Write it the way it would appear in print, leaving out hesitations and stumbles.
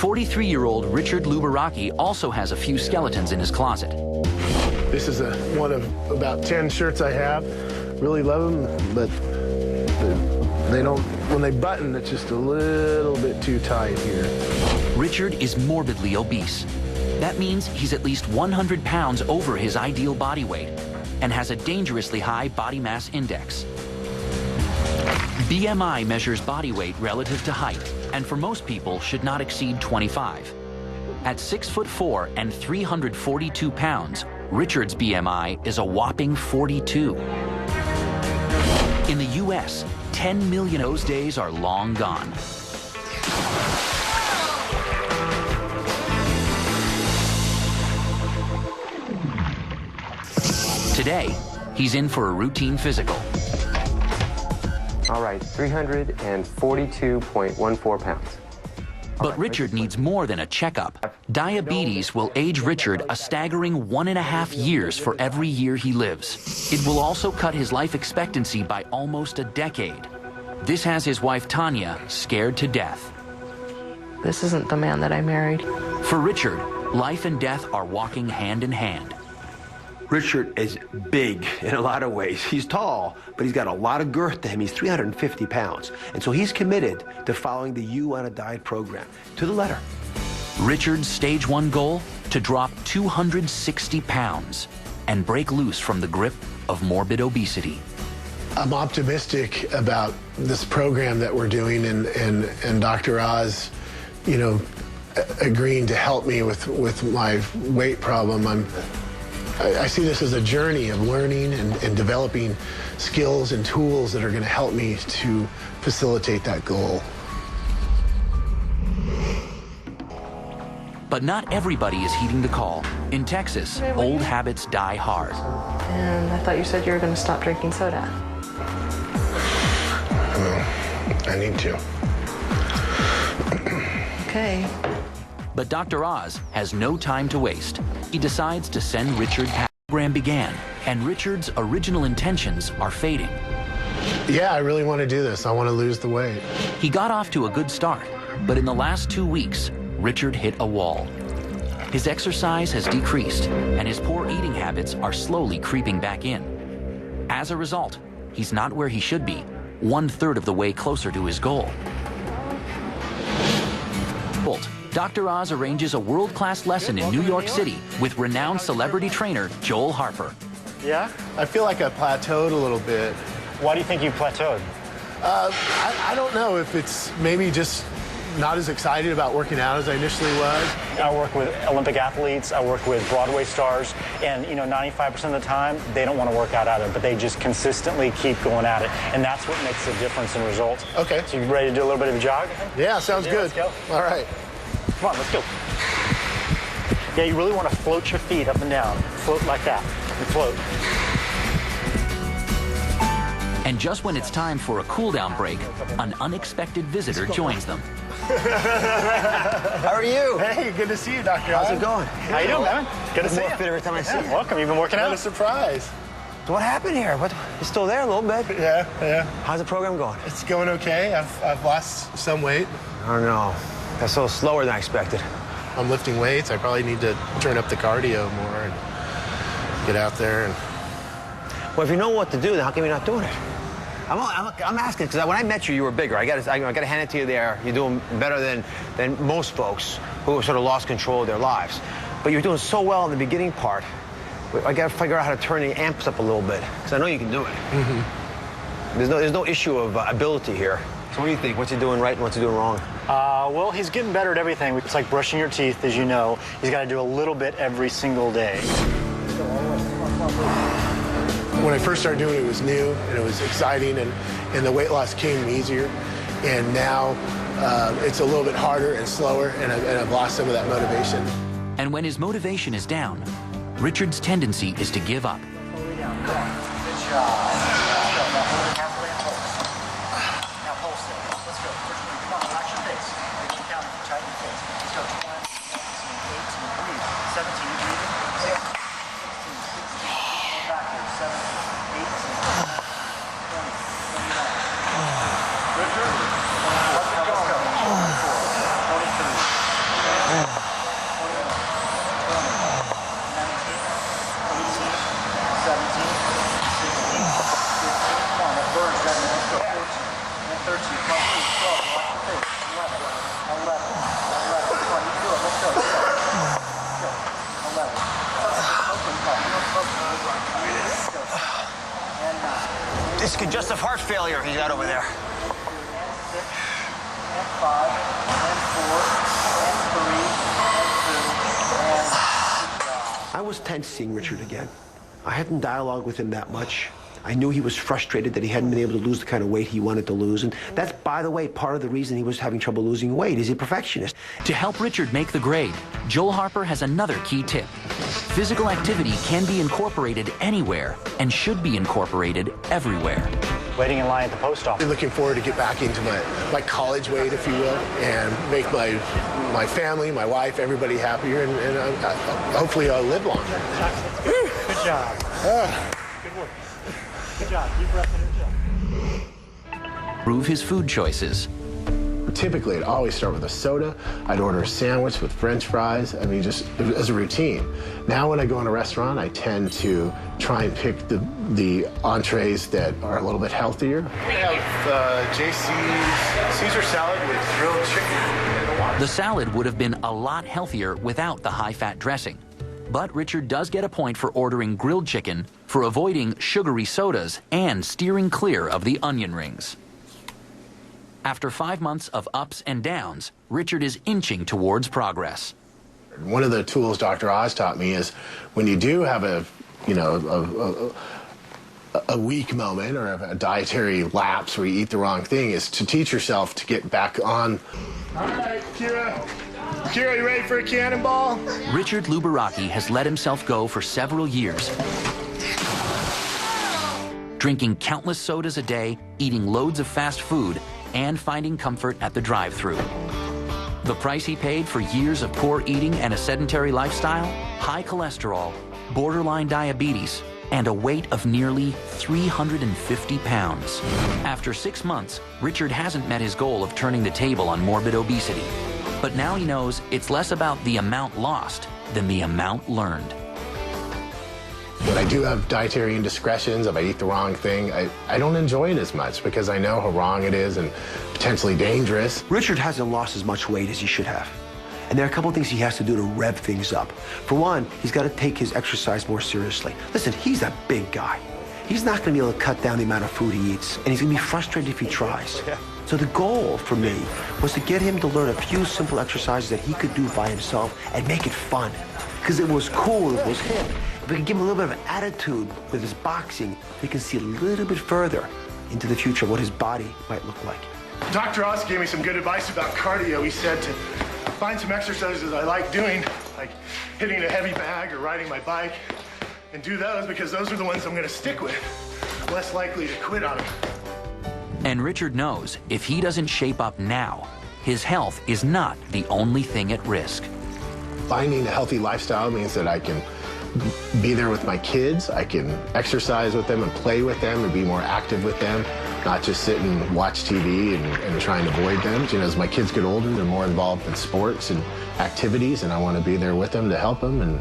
43-year-old Richard Lubaraki also has a few skeletons in his closet. This is one of about 10 shirts I have. Really love them, but they don't, when they button, it's just a little bit too tight here. Richard is morbidly obese. That means he's at least 100 pounds over his ideal body weight and has a dangerously high body mass index. BMI measures body weight relative to height, and for most people should not exceed 25. At 6'4" and 342 pounds, Richard's BMI is a whopping 42. In the US, 10 million of those days are long gone. Today, he's in for a routine physical. All right, 342.14 pounds. But Richard needs more than a checkup. Diabetes will age Richard a staggering 1.5 years for every year he lives. It will also cut his life expectancy by almost a decade. This has his wife, Tanya, scared to death. This isn't the man that I married. For Richard, life and death are walking hand in hand. Richard is big in a lot of ways. He's tall, but he's got a lot of girth to him. He's 350 pounds. And so he's committed to following the You on a Diet program to the letter. Richard's stage 1 goal? To drop 260 pounds and break loose from the grip of morbid obesity. I'm optimistic about this program that we're doing and Dr. Oz, you know, agreeing to help me with my weight problem. I see this as a journey of learning and developing skills and tools that are going to help me to facilitate that goal. But not everybody is heeding the call. In Texas, old habits die hard. And I thought you said you were going to stop drinking soda. I need to. Okay. But Dr. Oz has no time to waste. He decides to send Richard. The program began, and Richard's original intentions are fading. Yeah, I really want to do this. I want to lose the weight. He got off to a good start, but in the last 2 weeks, Richard hit a wall. His exercise has decreased, and his poor eating habits are slowly creeping back in. As a result, he's not where he should be, 1/3 of the way closer to his goal. Dr. Oz arranges a world-class lesson in New York City with renowned celebrity trainer Joel Harper. Yeah? I feel like I plateaued a little bit. Why do you think you plateaued? I don't know if it's maybe just not as excited about working out as I initially was. I work with Olympic athletes, I work with Broadway stars, and 95% of the time, they don't want to work out either, but they just consistently keep going at it, and that's what makes the difference in results. Okay. So you ready to do a little bit of a jog? Yeah, sounds good. Let's go. All right. Come on, let's go. Yeah, you really want to float your feet up and down. Float like that. And float. And just when it's time for a cool-down break, an unexpected visitor joins them. How are you? Hey, good to see you, Dr. How's it going? How you doing, man? Good to see you. More fit every time I see you. Welcome. You've been working out? What a surprise. So what happened here? What? You're still there a little bit. Yeah. How's the program going? It's going okay. I've lost some weight. I don't know. That's so slower than I expected. I'm lifting weights. I probably need to turn up the cardio more and get out there. Well, if you know what to do, then how come you're not doing it? I'm asking because when I met you, you were bigger. I got to hand it to you there. You're doing better than most folks who have sort of lost control of their lives. But you're doing so well in the beginning part. I got to figure out how to turn the amps up a little bit because I know you can do it. Mm-hmm. There's no issue of ability here. So what do you think? What's he doing right and what's he doing wrong? Well, he's getting better at everything. It's like brushing your teeth, as you know. He's got to do a little bit every single day. When I first started doing it, it was new and it was exciting and the weight loss came easier. And now it's a little bit harder and slower and I've lost some of that motivation. And when his motivation is down, Richard's tendency is to give up. Good job. It's congestive heart failure he's got over there. I was tense seeing Richard again. I hadn't dialogued with him that much. I knew he was frustrated that he hadn't been able to lose the kind of weight he wanted to lose. And that's, by the way, part of the reason he was having trouble losing weight. He's a perfectionist. To help Richard make the grade, Joel Harper has another key tip. Physical activity can be incorporated anywhere and should be incorporated everywhere. Waiting in line at the post office. I'm looking forward to get back into my college weight, if you will, and make my family, my wife, everybody happier, and hopefully I'll live longer. Good job. Good work. Good job. Deep breath in and chill. Prove his food choices. Typically, I'd always start with a soda. I'd order a sandwich with French fries. I mean, just as a routine. Now, when I go in a restaurant, I tend to try and pick the entrees that are a little bit healthier. We have JC's Caesar salad with grilled chicken. The salad would have been a lot healthier without the high-fat dressing. But Richard does get a point for ordering grilled chicken, for avoiding sugary sodas, and steering clear of the onion rings. After 5 months of ups and downs, Richard is inching towards progress. One of the tools Dr. Oz taught me is when you do have a weak moment or a dietary lapse where you eat the wrong thing, is to teach yourself to get back on. All right, Kira. Kira, you ready for a cannonball? Richard Lubaraki has let himself go for several years, drinking countless sodas a day, eating loads of fast food, and finding comfort at the drive-thru. The price he paid for years of poor eating and a sedentary lifestyle? High cholesterol, borderline diabetes, and a weight of nearly 350 pounds. After 6 months, Richard hasn't met his goal of turning the table on morbid obesity. But now he knows it's less about the amount lost than the amount learned. When I do have dietary indiscretions, if I eat the wrong thing, I don't enjoy it as much because I know how wrong it is and potentially dangerous. Richard hasn't lost as much weight as he should have. And there are a couple of things he has to do to rev things up. For one, he's got to take his exercise more seriously. Listen, he's a big guy. He's not going to be able to cut down the amount of food he eats, and he's going to be frustrated if he tries. So the goal for me was to get him to learn a few simple exercises that he could do by himself and make it fun. Because it was cool, it was hip. If we could give him a little bit of attitude with his boxing, he can see a little bit further into the future what his body might look like. Dr. Oz gave me some good advice about cardio. He said to find some exercises I like doing, like hitting a heavy bag or riding my bike, and do those because those are the ones I'm going to stick with. I'm less likely to quit on them. And Richard knows if he doesn't shape up now, his health is not the only thing at risk. Finding a healthy lifestyle means that I can be there with my kids, I can exercise with them and play with them and be more active with them, not just sit and watch TV and try and avoid them. You know, as my kids get older, they're more involved in sports and activities, and I want to be there with them to help them and